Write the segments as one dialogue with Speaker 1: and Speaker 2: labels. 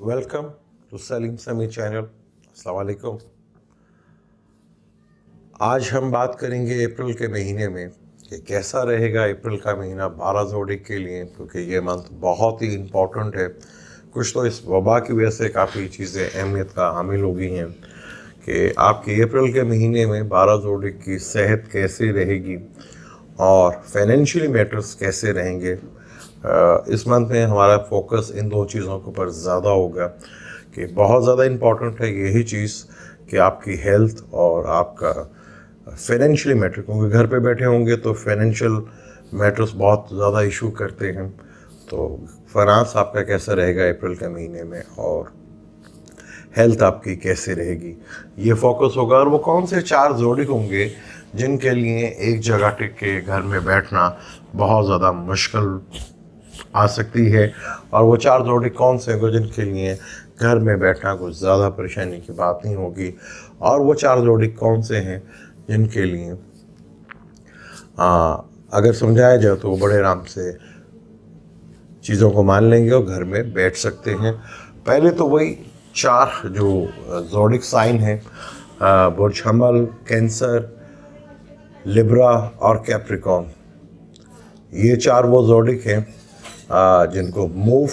Speaker 1: Welcome to Salim समी channel. अस्सलाम वालेकुम। आज हम बात करेंगे अप्रैल के महीने में कि कैसा रहेगा अप्रैल का महीना 12 जोड़ी के लिए, क्योंकि ये मंथ बहुत ही इम्पोर्टेंट है। कुछ तो इस वबा की वजह से काफ़ी चीज़ें अहमियत का हामिल हो गई हैं कि आपकी अप्रैल के महीने में 12 जोड़ी की सेहत कैसी रहेगी और फाइनेंशियली मैटर्स कैसे रहेंगे। इस मंथ में हमारा फोकस इन दो चीज़ों के ऊपर ज़्यादा होगा कि बहुत ज़्यादा इम्पॉर्टेंट है यही चीज़ कि आपकी हेल्थ और आपका फाइनेंशियली मैटर, क्योंकि घर पे बैठे होंगे तो फाइनेंशियल मैटर्स बहुत ज़्यादा इशू करते हैं। तो फाइनेंस आपका कैसा रहेगा अप्रैल के महीने में और हेल्थ आपकी कैसे रहेगी, ये फोकस होगा। और वो कौन से 4 जोड़ी होंगे जिनके लिए एक जगह टिक के घर में बैठना बहुत ज़्यादा मुश्किल आ सकती है, और वो 4 जोड़ी कौन से होंगे जिनके लिए घर में बैठना कुछ ज़्यादा परेशानी की बात नहीं होगी, और वो 4 जोड़ी कौन से हैं जिनके लिए अगर समझाया जाए तो वो बड़े आराम से चीज़ों को मान लेंगे और घर में बैठ सकते हैं। पहले तो वही 4 जो ज़ोडिक साइन है, बुर्ज हमल, कैंसर, लिब्रा और कैप्रिकॉर्न, ये 4 वो ज़ोडिक हैं जिनको मूव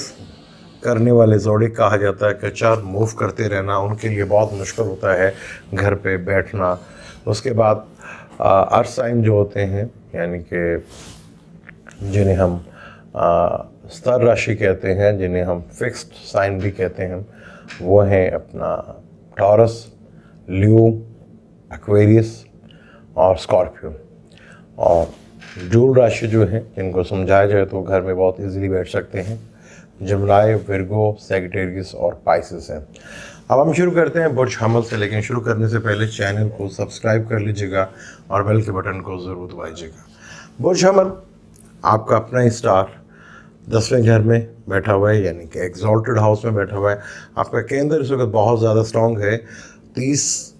Speaker 1: करने वाले जोड़िक कहा जाता है कि 4 मूव करते रहना उनके लिए बहुत मुश्किल होता है घर पे बैठना। उसके बाद अर्थ साइन जो होते हैं, यानी कि जिन्हें हम स्तर राशि कहते हैं, जिन्हें हम फिक्स्ड साइन भी कहते हैं, वो हैं अपना टॉरस, लियो, एक्वेरियस और स्कॉर्पियो। और जूल राशि जो है, जिनको समझाया जाए तो घर में बहुत इजीली बैठ सकते हैं, जमनाय, विर्गो, सैजिटेरियस और पाइसेस हैं। अब हम शुरू करते हैं बुर्ज हमल से, लेकिन शुरू करने से पहले चैनल को सब्सक्राइब कर लीजिएगा और बेल के बटन को ज़रूर दबाइएगा। बुर्ज हमल आपका अपना ही स्टार 10वें घर में बैठा हुआ है, यानी कि एक्सॉल्टेड हाउस में बैठा हुआ है। आपका केंद्र इस वक्त बहुत ज़्यादा स्ट्रॉन्ग है। 30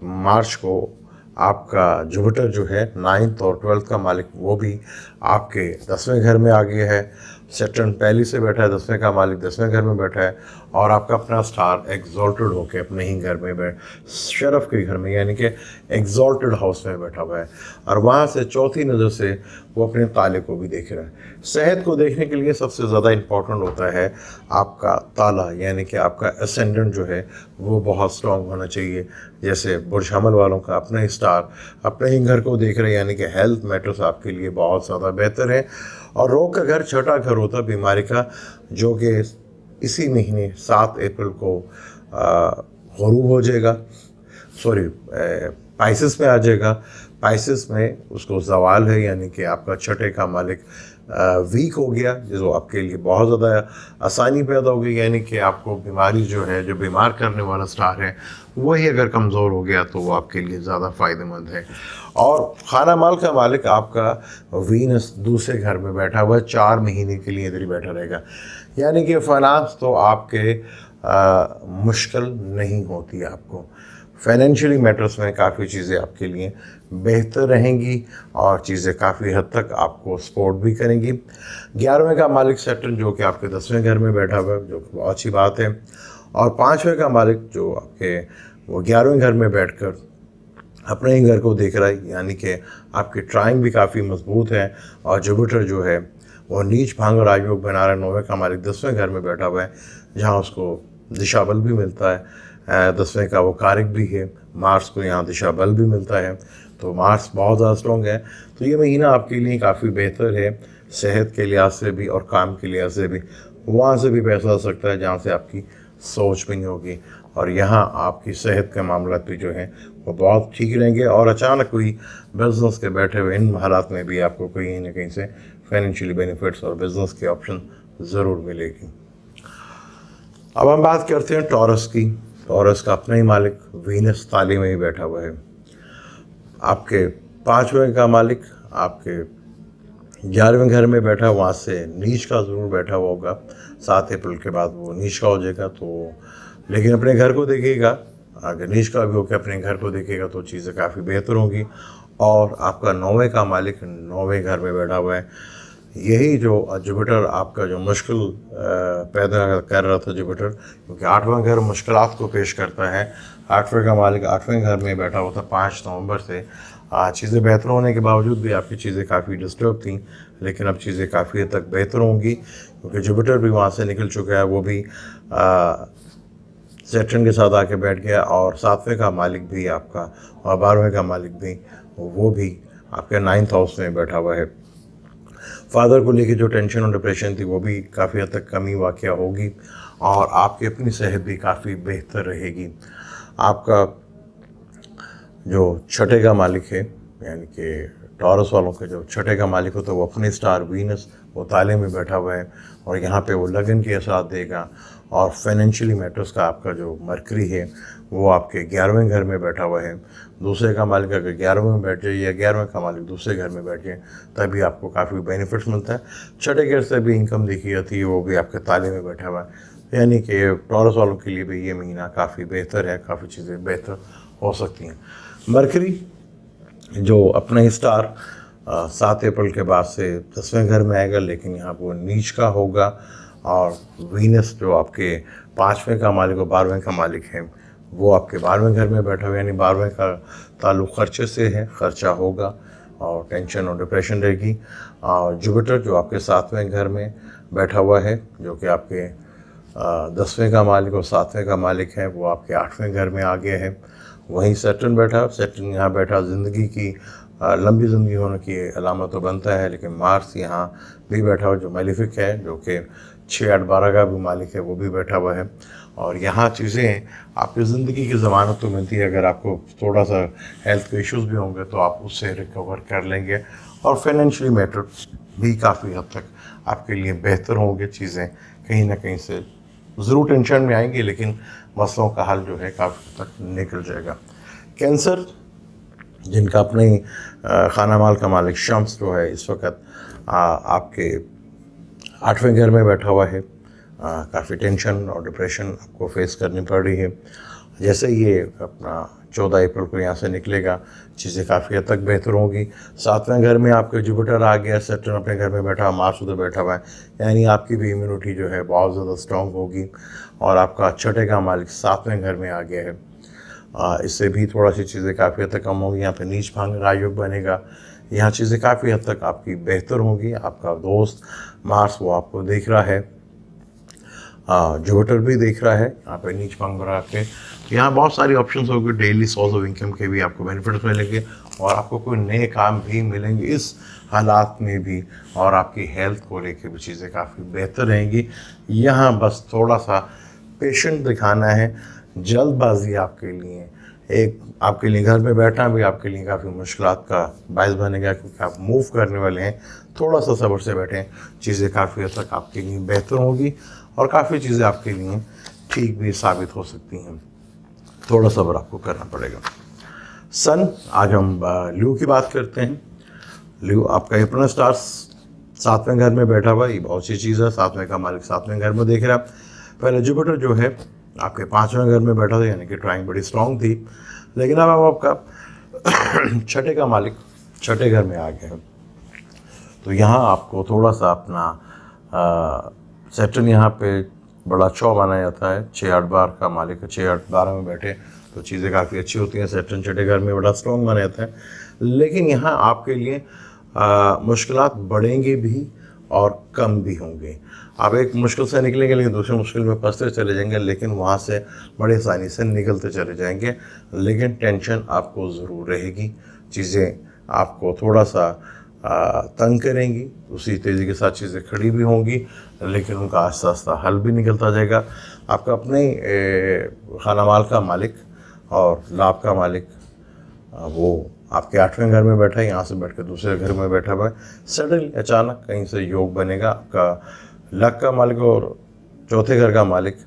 Speaker 1: मार्च को आपका जुपिटर जो है 9th और 12th का मालिक, वो भी आपके 10वें घर में आ गया है। सैटर्न पहले से बैठा है, 10वें का मालिक 10वें घर में बैठा है, और आपका अपना स्टार एक्सॉल्टेड होकर अपने ही घर में शरफ के घर में, यानी कि एक्सॉल्टेड हाउस में बैठा हुआ है। और वहाँ से चौथी नज़र से वो अपने ताले को भी देख रहा है। सेहत को देखने के लिए सबसे ज़्यादा इम्पॉर्टेंट होता है आपका ताला, यानी कि आपका असेंडेंट जो है वो बहुत स्ट्रॉन्ग होना चाहिए। जैसे बुर्ज हमल वालों का अपना ही स्टार अपने ही घर को देख रहे हैं, यानी कि हेल्थ मैटर्स आपके लिए बहुत ज़्यादा बेहतर है। और रोग का घर छठा घर होता है बीमारी का, जो कि इसी महीने 7 अप्रैल को ग़ुरूब हो जाएगा, सॉरी पाइसेस में आ जाएगा। पाइसेस में उसको ज़वाल है, यानी कि आपका छठे का मालिक वीक हो गया, जो आपके लिए बहुत ज़्यादा आसानी पैदा हो गई, यानी कि आपको बीमारी जो है, जो बीमार करने वाला स्टार है, वही अगर कमज़ोर हो गया तो वो आपके लिए ज़्यादा फ़ायदेमंद है। और खाना माल का मालिक आपका वीनस दूसरे घर में बैठा हुआ 4 महीने के लिए इधर ही बैठा रहेगा, यानी कि फाइनेंस तो आपके मुश्किल नहीं होती। आपको फाइनेंशियली मैटर्स में काफ़ी चीज़ें आपके लिए बेहतर रहेंगी और चीज़ें काफ़ी हद तक आपको सपोर्ट भी करेंगी। 11वें का मालिक सैटर्न जो कि आपके 10वें घर में बैठा हुआ है, जो कि बहुत अच्छी बात है। और 5वें का मालिक जो आपके वो 11वें घर में बैठकर अपने ही घर को देख रहा है, यानी कि आपकी ट्राइंग भी काफ़ी मजबूत है। और जुपिटर जो है वो नीच भांग और आयोग बना रहा है। 9वें का मालिक 10वें घर में बैठा हुआ है, जहाँ उसको दिशा बल भी मिलता है। 10वें का वो कारक भी है, मार्स को यहाँ दिशा बल भी मिलता है, तो मार्स बहुत ज़्यादा स्ट्रॉन्ग है। तो ये महीना आपके लिए काफ़ी बेहतर है, सेहत के लिहाज से भी और काम के लिहाज से भी। वहाँ से भी पैसा आ सकता है जहाँ से आपकी सोच भी नहीं होगी, और यहाँ आपकी सेहत के मामला भी जो हैं वो बहुत ठीक रहेंगे। और अचानक कोई बिजनेस के बैठे हुए इन हालात में भी आपको कहीं ना कहीं से फाइनेंशियली बेनिफिट्स और बिजनेस के ऑप्शन ज़रूर मिलेगी। अब हम बात करते हैं टॉरस की। टॉरस का अपना ही मालिक वीनस ताले में ही बैठा हुआ है। आपके 5वें का मालिक आपके 11वें घर में बैठा, वहाँ से नीच का ज़रूर बैठा हुआ होगा। 7 अप्रैल के बाद वो नीच का हो जाएगा, तो लेकिन अपने घर को देखिएगा, अगर नीच का भी होकर अपने घर को देखेगा तो चीज़ें काफ़ी बेहतर होंगी। और आपका 9वें का मालिक 9वें घर में बैठा हुआ है, यही जो जुपिटर आपका जो मुश्किल पैदा कर रहा था जुपिटर, क्योंकि 8वां घर मुश्किलात को पेश करता है। 8वें का मालिक 8वें घर में बैठा हुआ था 5 नवंबर से। चीज़ें बेहतर होने के बावजूद भी आपकी चीज़ें काफ़ी डिस्टर्ब थी, लेकिन अब चीज़ें काफ़ी हद तक बेहतर होंगी, क्योंकि जुपिटर भी वहाँ से निकल चुका है। वो भी सैटर्न के साथ आके बैठ गया, और 7वें का मालिक भी आपका और 12वें का मालिक भी, वो भी आपके 9th हाउस में बैठा हुआ है। फादर को लेके जो टेंशन और डिप्रेशन थी वो भी काफ़ी हद तक कमी वाक़या होगी, और आपकी अपनी सेहत भी काफ़ी बेहतर रहेगी। आपका जो छठे का मालिक है, यानी कि टॉरस वालों के जो छठे का मालिक होता है, वो अपने स्टार वीनस वो ताले में बैठा हुआ है, और यहाँ पे वो लगन के साथ देगा। और फाइनेंशियली मैटर्स का आपका जो मरकरी है वो आपके 11वें घर में बैठा हुआ है। दूसरे का मालिक अगर 11वें में बैठ जाए, या 11वें का मालिक दूसरे घर में बैठ जाए, तभी आपको काफ़ी बेनिफिट्स मिलता है। छठे घर से भी इनकम देखी जाती है, वो भी आपके ताले में बैठा हुआ है, यानी कि टॉरस वालों के लिए भी ये महीना काफ़ी बेहतर है, काफ़ी चीज़ें बेहतर हो सकती हैं। मरकरी जो अपना ही स्टार 7 अप्रैल के बाद से 10वें घर में आएगा, लेकिन यहाँ वो नीच का होगा। और वीनस जो आपके 5वें का मालिक और 12वें का मालिक है, वो आपके 12वें घर में बैठा हुआ है, यानी 12वें का ताल्लुक़ खर्चे से है, खर्चा होगा और टेंशन और डिप्रेशन रहेगी। और जुपिटर जो आपके 7वें घर में बैठा हुआ है, जो कि आपके 10वें का मालिक और 7वें का मालिक है, वो आपके 8वें घर में आ गया है। वहीं सैटर्न बैठा, सैटर्न यहाँ बैठा ज़िंदगी की लंबी ज़िंदगी होने की अलामत तो बनता है, लेकिन मार्स यहाँ भी बैठा हुआ जो मेलिफिक है, जो कि 6, 8, 12 का भी मालिक है, वो भी बैठा हुआ है। और यहाँ चीज़ें आपकी ज़िंदगी की ज़मानत तो मिलती है। अगर आपको थोड़ा सा हेल्थ के इश्यूज़ भी होंगे तो आप उससे रिकवर कर लेंगे, और फाइनेंशियली मैटर भी काफ़ी हद तक आपके लिए बेहतर होंगे। चीज़ें कहीं ना कहीं से ज़रूर टेंशन में आएंगी, लेकिन मसलों का हल जो है काफ़ी तक निकल जाएगा। कैंसर जिनका अपने खाना माल का मालिक शम्स जो है इस वक्त आपके 8वें घर में बैठा हुआ है, काफ़ी टेंशन और डिप्रेशन आपको फेस करनी पड़ रही है। जैसे ये अपना 14 अप्रैल को यहाँ से निकलेगा, चीज़ें काफ़ी हद तक बेहतर होंगी। 7वें घर में आपके जुपिटर आ गया, सैटर्न अपने घर में बैठा, मार्स उधर बैठा हुआ है, यानी आपकी भी इम्यूनिटी जो है बहुत ज़्यादा स्ट्रॉन्ग होगी। और आपका छठे का मालिक 7वें घर में आ गया है, इससे भी थोड़ा सी चीज़ें काफ़ी हद तक कम होगी। यहाँ पे नीच भांग राजयोग बनेगा, यहाँ चीज़ें काफ़ी हद तक आपकी बेहतर होंगी। आपका दोस्त मार्स वो आपको देख रहा है, जुपिटर भी देख रहा है यहाँ पे नीच भांग बना के। यहाँ बहुत सारी ऑप्शंस होगी, डेली सोर्स ऑफ इनकम के भी आपको बेनिफिट्स मिलेंगे, और आपको कोई नए काम भी मिलेंगे इस हालात में भी। और आपकी हेल्थ को लेके भी चीज़ें काफ़ी बेहतर रहेंगी। यहाँ बस थोड़ा सा पेशेंट दिखाना है, जल्दबाजी आपके लिए आपके लिए घर में बैठना भी आपके लिए काफ़ी मुश्किलात का बायस बनेगा, क्योंकि आप मूव करने वाले हैं। थोड़ा सा सब्र से बैठें, चीज़ें काफ़ी हद तक आपके लिए बेहतर होंगी, और काफ़ी चीज़ें आपके लिए ठीक भी साबित हो सकती हैं। थोड़ा सब्र आपको करना पड़ेगा। सन, आज हम ल्यू की बात करते हैं। ल्यू आपका अपना स्टार 7वें घर में बैठा हुआ, ये बहुत सी चीज़ है। 7वें का मालिक 7वें घर में देख रहा है। पहले जुपिटर जो है आपके 5वें घर में बैठा था, यानी कि ड्राइंग बड़ी स्ट्रॉन्ग थी, लेकिन अब आपका छठे का मालिक छठे घर में आ गया है। तो यहाँ आपको थोड़ा सा अपना सैटर्न यहाँ पे बड़ा अच्छा माना जाता है। 6, 8, 12 का मालिक है, 6, 8, 12 में बैठे तो चीज़ें काफ़ी अच्छी होती हैं। सैटर्न छठे घर में बड़ा स्ट्रॉन्ग माना जाता है, लेकिन यहाँ आपके लिए मुश्किलात बढ़ेंगी भी और कम भी होंगे। आप एक मुश्किल से निकलेंगे, लेकिन दूसरे मुश्किल में फंसते चले जाएंगे, लेकिन वहाँ से बड़े आसानी से निकलते चले जाएंगे। लेकिन टेंशन आपको ज़रूर रहेगी, चीज़ें आपको थोड़ा सा तंग करेंगी, उसी तेज़ी के साथ चीज़ें खड़ी भी होंगी, लेकिन उनका आस्ता आस्ता हल भी निकलता जाएगा। आपका अपने खाना माल का मालिक और लाभ का मालिक वो आपके 8वें घर में बैठा है, यहाँ से बैठ कर दूसरे घर में बैठा हुआ है। सडनली अचानक कहीं से योग बनेगा। आपका लक का मालिक और चौथे घर का मालिक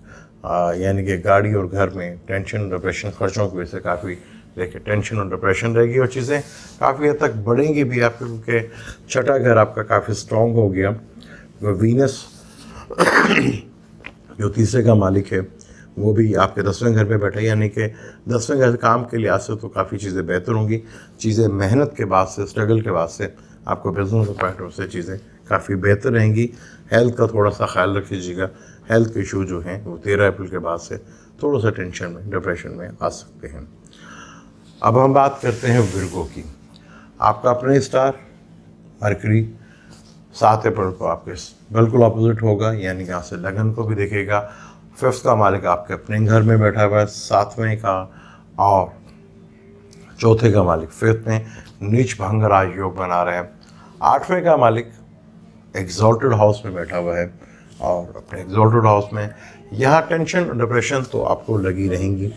Speaker 1: यानी कि गाड़ी और घर में टेंशन डिप्रेशन खर्चों की वजह से काफ़ी देखिए टेंशन और डिप्रेशन रहेगी, और चीज़ें काफ़ी हद तक बढ़ेंगी भी आपके, क्योंकि छठा घर आपका काफ़ी स्ट्रॉन्ग हो गया। वीनस जो तीसरे का मालिक है वो भी आपके 10वें घर पे बैठे, यानी कि 10वें घर काम के लिहाज से तो काफ़ी चीज़ें बेहतर होंगी। चीज़ें मेहनत के बाद से, स्ट्रगल के बाद से आपको बिजनेस पॉइंट ऑफ से चीज़ें काफ़ी बेहतर रहेंगी। हेल्थ का थोड़ा सा ख्याल रखिएगा। हेल्थ के इशू जो हैं वो 13 अप्रैल के बाद से थोड़ा सा टेंशन में, डिप्रेशन में आ सकते हैं। अब हम बात करते हैं विर्गो की। आपका अपने स्टार मरकरी 7 अप्रैल को आपके बिल्कुल अपोजिट होगा, यानी यहाँ से लगन को भी देखेगा। 5th का मालिक आपके अपने घर में बैठा हुआ है 7वें का, और 4थे का मालिक 5th में नीच भंग राजयोग बना रहे हैं। 8वें का मालिक एग्जॉल्टेड हाउस में बैठा हुआ है, और अपने एग्जॉल्टेड हाउस में यहाँ टेंशन और डिप्रेशन तो आपको लगी रहेंगी,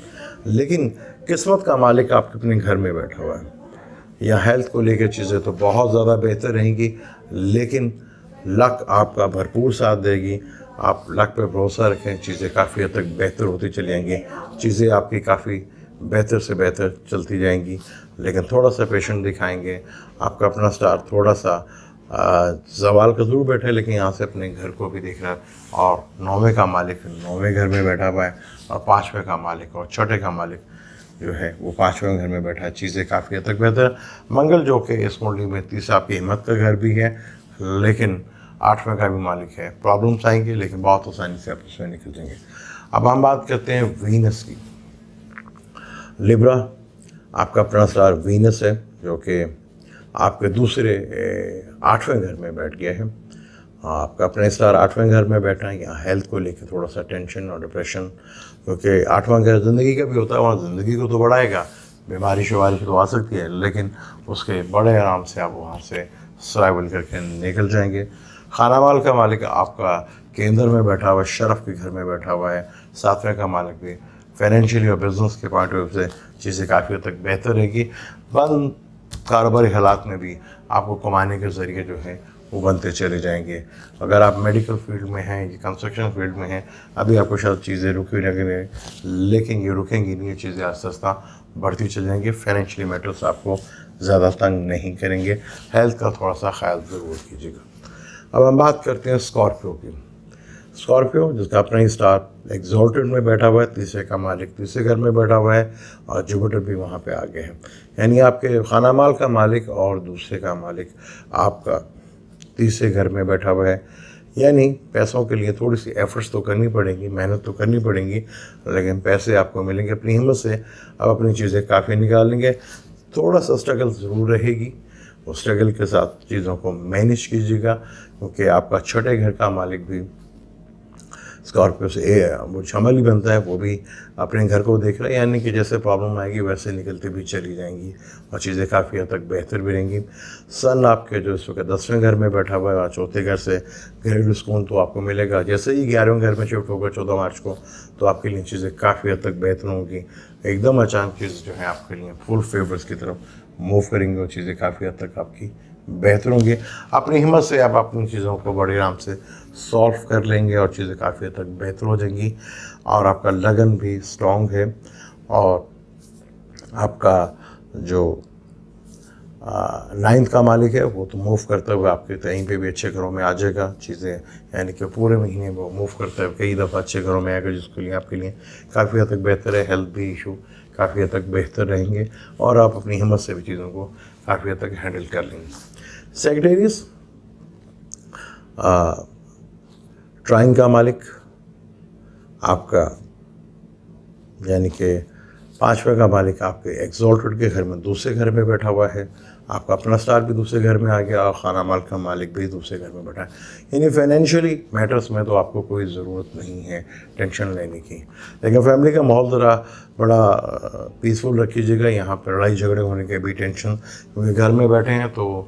Speaker 1: लेकिन किस्मत का मालिक आपके अपने घर में बैठा हुआ है। या हेल्थ को लेकर चीज़ें तो बहुत ज़्यादा बेहतर रहेंगी, लेकिन लक आपका भरपूर साथ देगी। आप लक पे भरोसा रखें, चीज़ें काफ़ी हद तक बेहतर होती चली जाएंगी, चीज़ें आपकी काफ़ी बेहतर से बेहतर चलती जाएंगी, लेकिन थोड़ा सा पेशेंट दिखाएंगे। आपका अपना स्टार थोड़ा सा ज़वाल का ज़रूर बैठा है, लेकिन यहाँ से अपने घर को भी देख रहा है, और 9वें का मालिक 9वें घर में बैठा हुआ है, और 5वें का मालिक और 6ठे का मालिक जो है वो 5वें घर में बैठा है। चीज़ें काफ़ी हद तक बेहतर। मंगल जो कि इस कुंडली में 30 आपकी हिम्मत का घर भी है, लेकिन 8वें का भी मालिक है। प्रॉब्लम्स आएंगे, लेकिन बहुत आसानी से आप उसमें निकल जाएंगे। अब हम बात करते हैं वीनस की। लिब्रा, आपका अपना स्टार वीनस है, जो कि आपके दूसरे 8वें घर में बैठ गया है। आपका अपना स्टार 8वें घर में बैठा है। यहाँ हेल्थ को लेकर थोड़ा सा टेंशन और डिप्रेशन, क्योंकि 8वां घर ज़िंदगी का भी होता है, वहाँ ज़िंदगी को तो बढ़ाएगा, बीमारी शुमारी तो आ सकती है, लेकिन उसके बड़े आराम से आप वहाँ से सर्वाइवल करके निकल जाएंगे। खाना माल का मालिक आपका केंद्र में बैठा हुआ है, शरफ के घर में बैठा हुआ है। 7वें का मालिक भी फाइनेंशियली और बिजनेस के पॉइंट ऑफ व्यू से चीज़ें काफ़ी हद तक बेहतर रहेगी। बंद कारोबारी हालात में भी आपको कमाने के ज़रिए जो है वो बनते चले जाएंगे। अगर आप मेडिकल फील्ड में हैं या कंस्ट्रक्शन फील्ड में हैं, अभी आपको शायद चीज़ें रुकी लगेंगे, लेकिन ये रुकेंगी नहीं, ये चीज़ें आस्ता आस्ता बढ़ती चल जाएंगी। फाइनेंशियली मैटर्स आपको ज़्यादा तंग नहीं करेंगे। हेल्थ का थोड़ा सा ख्याल ज़रूर कीजिएगा। अब हम बात करते हैं स्कॉर्पियो की। स्कॉर्पियो जिसका अपना ही स्टार एग्जॉल्टेड में बैठा हुआ है, 3रे का मालिक 3रे घर में बैठा हुआ है, और जुपिटर भी वहाँ पे आ गए हैं। यानी आपके खाना माल का मालिक और दूसरे का मालिक आपका 3रे घर में बैठा हुआ है। यानी पैसों के लिए थोड़ी सी एफर्ट्स तो करनी पड़ेंगी, मेहनत तो करनी पड़ेंगी, लेकिन पैसे आपको मिलेंगे अपनी हिम्मत से। आप अपनी चीज़ें काफ़ी निकालेंगे। थोड़ा सा स्ट्रगल ज़रूर रहेगी, उस स्ट्रगल के साथ चीज़ों को मैनेज कीजिएगा, क्योंकि आपका 6ठे घर का मालिक भी स्कॉर्पियो से वो झमल ही बनता है, वो भी अपने घर को देख रहा है। यानी कि जैसे प्रॉब्लम आएगी वैसे निकलती भी चली जाएंगी, और चीज़ें काफ़ी हद तक बेहतर भी रहेंगी। सन आपके जो इस वक्त 10वें घर में बैठा हुआ है, और 4थे घर से घरेलू सुकून तो आपको मिलेगा। जैसे ही 11वें घर में शिफ्ट होगा 14 मार्च को, तो आपके लिए चीज़ें काफ़ी हद तक बेहतर होंगी। एकदम अचानक चीज़ जो है आपके लिए फुल फेवर्स की तरफ मूव करेंगे, और चीज़ें काफ़ी हद तक आपकी बेहतर होंगी। अपनी हिम्मत से आप अपनी चीज़ों को बड़े आराम से सॉल्व कर लेंगे, और चीज़ें काफ़ी हद तक बेहतर हो जाएंगी। और आपका लगन भी स्ट्रॉन्ग है, और आपका जो 9th का मालिक है वो तो मूव करते हुए आपके कहीं पे भी अच्छे घरों में आ जाएगा। चीज़ें यानी कि पूरे महीने वो मूव करते हुए कई दफ़ा अच्छे घरों में आएगा, जिसके लिए आपके लिए काफ़ी हद तक बेहतर है। हेल्थ भी इशू काफ़ी हद तक बेहतर रहेंगे, और आप अपनी हिम्मत से भी चीज़ों को काफ़ी हद तक हैंडल कर लेंगे। सेक्रेटरीज, ट्राइन का मालिक आपका यानी कि 5वें का मालिक आपके एग्जॉल्टेड के घर में 2रे घर में बैठा हुआ है। आपका अपना स्टार भी 2रे घर में आ गया, और खाना माल का मालिक भी 2रे घर में बैठा है। यानी फाइनेंशियली मैटर्स में तो आपको कोई ज़रूरत नहीं है टेंशन लेने की, लेकिन फैमिली का माहौल ज़रा बड़ा पीसफुल रखिएगा। यहाँ पर लड़ाई झगड़े होने के भी टेंशन, क्योंकि घर में बैठे हैं तो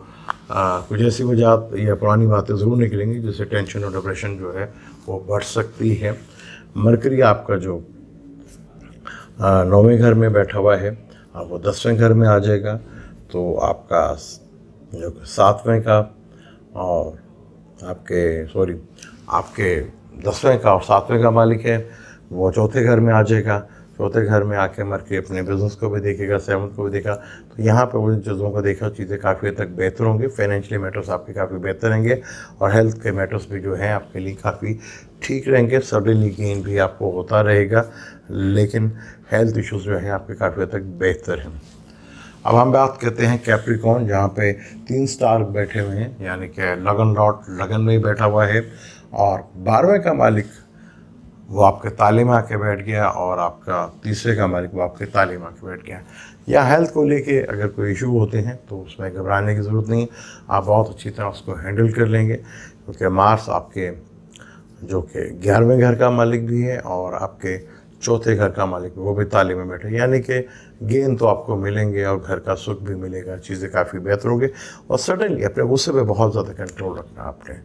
Speaker 1: कुछ ऐसी वजह या पुरानी बातें ज़रूर निकलेंगी, जिससे टेंशन और डिप्रेशन जो है वो बढ़ सकती है। मरकरी आपका जो 9वें घर में बैठा हुआ है, अब वो 10वें घर में आ जाएगा, तो आपका जो 7वें का और आपके 10वें का और 7वें का मालिक है, वो 4थे घर में आ जाएगा। 4थे घर में आके मरकरी अपने बिजनेस को भी देखेगा, 7th को भी देखा, तो यहाँ पर वो चीज़ों को देखा, चीज़ें काफ़ी हद तक बेहतर होंगी। फाइनेंशियली मैटर्स आपके काफ़ी बेहतर रहेंगे, और हेल्थ के मैटर्स भी जो हैं आपके लिए काफ़ी ठीक रहेंगे। सडनली गेन भी आपको होता रहेगा, लेकिन हेल्थ इश्यूज़ जो हैं आपके काफ़ी हद तक बेहतर हैं। अब हम बात करते हैं कैप्रिकॉर्न, जहाँ पे 3 स्टार बैठे हुए हैं, यानी कि लगन लॉर्ड लगन में ही बैठा हुआ है, और 12वें का मालिक वो आपके ताले में आके बैठ गया, और आपका तीसरे का मालिक वो आपके ताले में आके बैठ गया। या हेल्थ को लेके अगर कोई इशू होते हैं तो उसमें घबराने की ज़रूरत नहीं है, आप बहुत अच्छी तरह उसको हैंडल कर लेंगे, क्योंकि मार्स आपके जो कि 11वें घर का मालिक भी है और आपके चौथे घर का मालिक वो भी ताले में बैठे, यानी कि गेन तो आपको मिलेंगे और घर का सुख भी मिलेगा, चीज़ें काफ़ी बेहतर होंगी। और सडनली अपने गुस्से पे बहुत ज़्यादा कंट्रोल रखना आपने,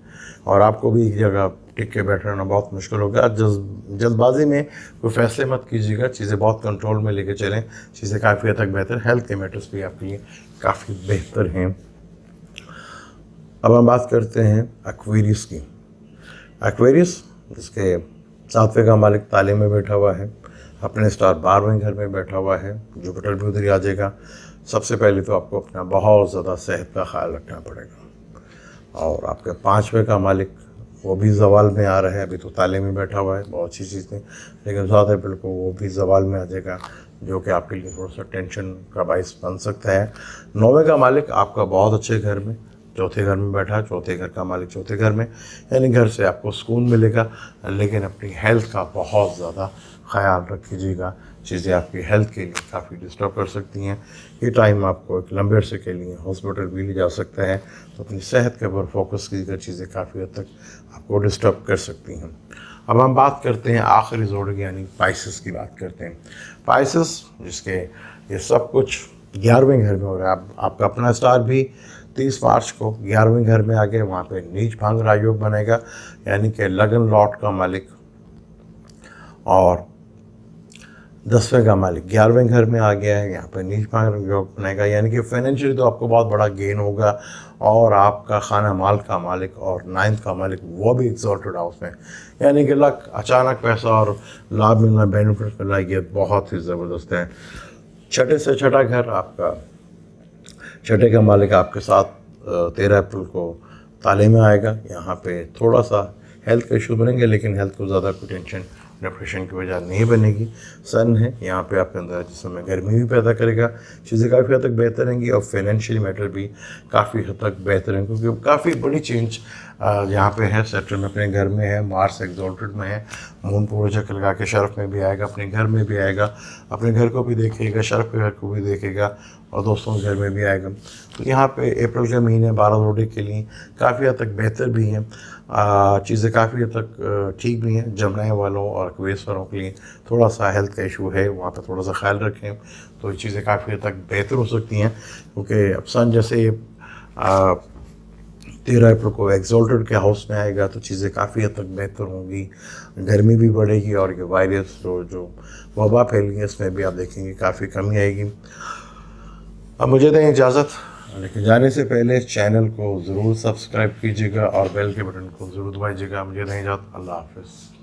Speaker 1: और आपको भी एक जगह टिक के बैठ रहना बहुत मुश्किल होगा। जल्दबाजी में कोई फैसले मत कीजिएगा, चीज़ें बहुत कंट्रोल में लेके चलें, चीज़ें काफ़ी हद तक बेहतर। हेल्थ के मैटर्स भी आपके लिए काफ़ी बेहतर हैं। अब हम बात करते हैं एक्वेरियस की। एक्वेरियस जिसके 7वें का मालिक ताले में बैठा हुआ है, अपने स्टार 12वें घर में बैठा हुआ है, जुपिटर भी उधर ही आ जाएगा। सबसे पहले तो आपको अपना बहुत ज़्यादा सेहत का ख्याल रखना पड़ेगा। और आपके 5वें का मालिक वो भी ज़वाल में आ रहा है, अभी तो ताले में बैठा हुआ है, बहुत अच्छी चीज़ थी, लेकिन 7 अप्रैल को वो भी ज़वाल में आ जाएगा, जो कि आपके लिए थोड़ा सा टेंशन का बाइस बन सकता है। 9वें का मालिक आपका बहुत अच्छे घर में चौथे घर में बैठा है, चौथे घर का मालिक चौथे घर में, यानी घर से आपको सुकून मिलेगा, लेकिन अपनी हेल्थ का बहुत ज़्यादा ख्याल रखिएगा, चीज़ें आपकी हेल्थ के लिए काफ़ी डिस्टर्ब कर सकती हैं। ये टाइम आपको एक लंबे अरसे के लिए हॉस्पिटल भी ले जा सकता है, तो अपनी सेहत के ऊपर फोकस कीजिएगा, चीज़ें काफ़ी हद तक आपको डिस्टर्ब कर सकती हैं। अब हम बात करते हैं आखिरी जोड़ की, यानी पाइसेस की बात करते हैं। पाइसेस जिसके ये सब कुछ 11वें घर में हो रहा है, आपका अपना स्टार भी 30 मार्च को 11वें घर में आ गया, वहाँ पे नीच भांग राजयोग बनेगा, यानी कि लगन लॉर्ड का मालिक और 10वें का मालिक 11वें घर में आ गया है, यहाँ पे नीच भांग योग बनेगा, यानी कि फाइनेंशियली तो आपको बहुत बड़ा गेन होगा। और आपका खाना माल का मालिक और 9th का मालिक वो भी एक्सॉल्टेड हाउस में, यानी कि लक अचानक पैसा और लाभ मिलना, बेनिफिट मिलना, ये बहुत ही ज़बरदस्त है। छठे से छठा घर आपका, छठे का मालिक आपके साथ 13 अप्रैल को ताले में आएगा। यहाँ पे थोड़ा सा हेल्थ का इशू बनेंगे, लेकिन हेल्थ को ज़्यादा कोई टेंशन डिप्रेशन की वजह नहीं बनेगी। सन है यहाँ पे आपके अंदर, जिसमें गर्मी भी पैदा करेगा, चीज़ें काफ़ी हद तक बेहतर रहेंगी, और फाइनेंशियली मैटर भी काफ़ी हद तक बेहतर हैं, क्योंकि काफ़ी बड़ी चेंज यहाँ पे है। सेटल में अपने घर में है, मार्स एक्सॉल्टेड में है, मून पूरे चक्कर लगा के शर्फ में भी आएगा, अपने घर में भी आएगा, अपने घर को भी देखेगा, शर्फ के घर को भी देखेगा, और दोस्तों के घर में भी आएगा। तो यहाँ पे अप्रैल के महीने 12 जोड़े के लिए काफ़ी हद तक बेहतर भी हैं, चीज़ें काफ़ी हद तक ठीक भी हैं। जमने वालों और एक्वेरियस वालों के लिए थोड़ा सा हेल्थ का इशू है, वहाँ पे थोड़ा सा ख्याल रखें, तो ये चीज़ें काफ़ी हद तक बेहतर हो सकती हैं, क्योंकि अब सन जैसे 13 अप्रैल को एक्सॉल्टेड के हाउस में आएगा, तो चीज़ें काफ़ी हद तक बेहतर होंगी, गर्मी भी बढ़ेगी, और ये वायरस जो वबा फैली है इसमें भी आप देखेंगे काफ़ी कमी आएगी। अब मुझे दें इजाज़त, लेकिन जाने से पहले चैनल को ज़रूर सब्सक्राइब कीजिएगा और बेल के बटन को ज़रूर दबाइएगा। मुझे दें इजाज़त, अल्लाह हाफ़िज़।